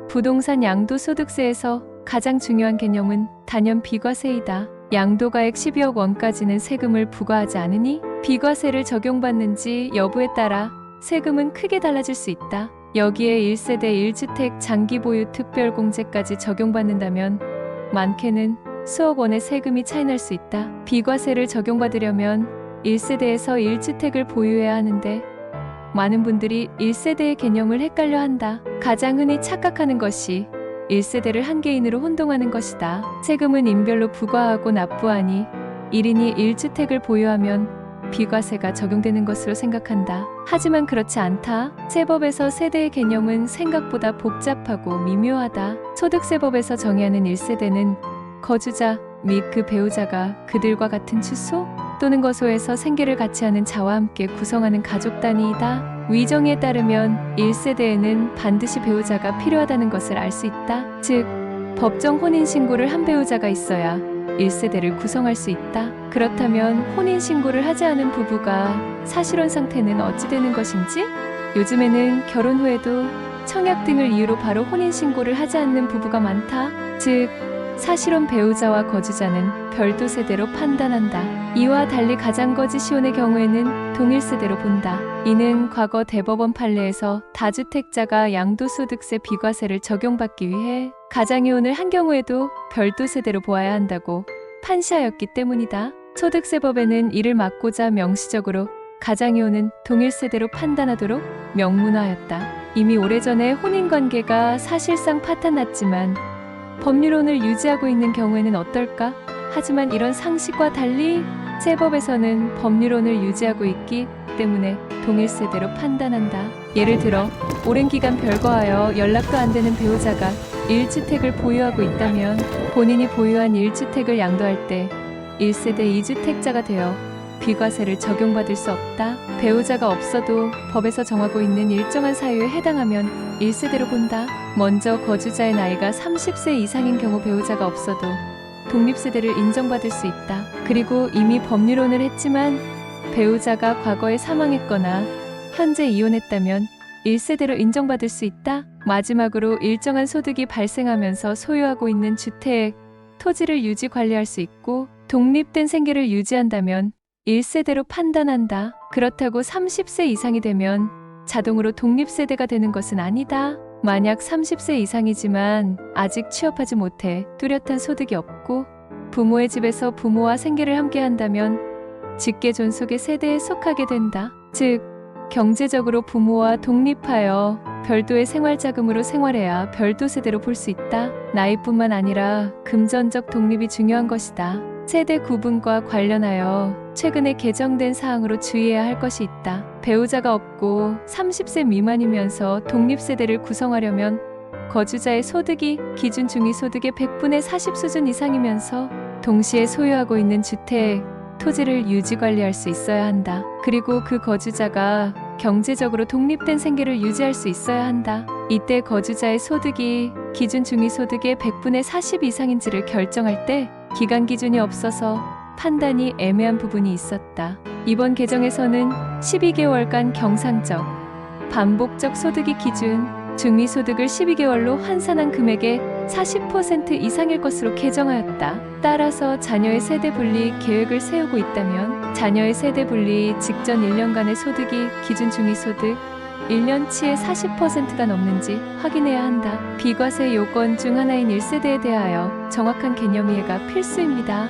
부동산 양도소득세에서 가장 중요한 개념은 단연 비과세이다. 양도가액 12억 원까지는 세금을 부과하지 않으니 비과세를 적용받는지 여부에 따라 세금은 크게 달라질 수 있다. 여기에 1세대 1주택 장기보유 특별공제까지 적용받는다면 많게는 수억 원의 세금이 차이날 수 있다. 비과세를 적용받으려면 1세대에서 1주택을 보유해야 하는데 많은 분들이 1세대의 개념을 헷갈려 한다. 가장 흔히 착각하는 것이 1세대를 한 개인으로 혼동하는 것이다. 세금은 인별로 부과하고 납부하니 1인이 1주택을 보유하면 비과세가 적용되는 것으로 생각한다. 하지만 그렇지 않다. 세법에서 세대의 개념은 생각보다 복잡하고 미묘하다. 소득세법에서 정의하는 1세대는 거주자 및 그 배우자가 그들과 같은 주소 또는 거소에서 생계를 같이 하는 자와 함께 구성하는 가족 단위이다. 위정에 따르면 1세대에는 반드시 배우자가 필요하다는 것을 알 수 있다. 즉, 법정 혼인신고를 한 배우자가 있어야 1세대를 구성할 수 있다. 그렇다면 혼인신고를 하지 않은 부부가 사실혼 상태는 어찌 되는 것인지? 요즘에는 결혼 후에도 청약 등을 이유로 바로 혼인신고를 하지 않는 부부가 많다. 즉, 사실혼 배우자와 거주자는 별도 세대로 판단한다. 이와 달리 가장거지시혼의 경우에는 동일 세대로 본다. 이는 과거 대법원 판례에서 다주택자가 양도소득세 비과세를 적용받기 위해 가장이혼을 한 경우에도 별도 세대로 보아야 한다고 판시하였기 때문이다. 소득세법에는 이를 막고자 명시적으로 가장이혼은 동일 세대로 판단하도록 명문화하였다. 이미 오래전에 혼인관계가 사실상 파탄났지만 법률혼을 유지하고 있는 경우에는 어떨까? 하지만 이런 상식과 달리 세법에서는 법률혼을 유지하고 있기 때문에 동일 세대로 판단한다. 예를 들어 오랜 기간 별거하여 연락도 안 되는 배우자가 1주택을 보유하고 있다면 본인이 보유한 1주택을 양도할 때 1세대 2주택자가 되어 비과세를 적용받을 수 없다. 배우자가 없어도 법에서 정하고 있는 일정한 사유에 해당하면 1세대로 본다. 먼저 거주자의 나이가 30세 이상인 경우 배우자가 없어도 독립세대를 인정받을 수 있다. 그리고 이미 법률혼을 했지만 배우자가 과거에 사망했거나 현재 이혼했다면 1세대로 인정받을 수 있다. 마지막으로 일정한 소득이 발생하면서 소유하고 있는 주택, 토지를 유지 관리할 수 있고 독립된 생계를 유지한다면 1세대로 판단한다. 그렇다고 30세 이상이 되면 자동으로 독립세대가 되는 것은 아니다. 만약 30세 이상이지만 아직 취업하지 못해 뚜렷한 소득이 없고 부모의 집에서 부모와 생계를 함께 한다면 직계존속의 세대에 속하게 된다. 즉, 경제적으로 부모와 독립하여 별도의 생활자금으로 생활해야 별도 세대로 볼 수 있다. 나이뿐만 아니라 금전적 독립이 중요한 것이다. 세대 구분과 관련하여 최근에 개정된 사항으로 주의해야 할 것이 있다. 배우자가 없고 30세 미만이면서 독립세대를 구성하려면 거주자의 소득이 기준 중위소득의 100분의 40 수준 이상이면서 동시에 소유하고 있는 주택, 토지를 유지 관리할 수 있어야 한다. 그리고 그 거주자가 경제적으로 독립된 생계를 유지할 수 있어야 한다. 이때 거주자의 소득이 기준 중위소득의 100분의 40 이상인지를 결정할 때 기간 기준이 없어서 판단이 애매한 부분이 있었다. 이번 개정에서는 12개월간 경상적, 반복적 소득이 기준, 중위소득을 12개월로 환산한 금액의 40% 이상일 것으로 개정하였다. 따라서 자녀의 세대 분리 계획을 세우고 있다면 자녀의 세대 분리 직전 1년간의 소득이 기준 중위소득 1년치의 40%가 넘는지 확인해야 한다. 비과세 요건 중 하나인 1세대에 대하여 정확한 개념 이해가 필수입니다.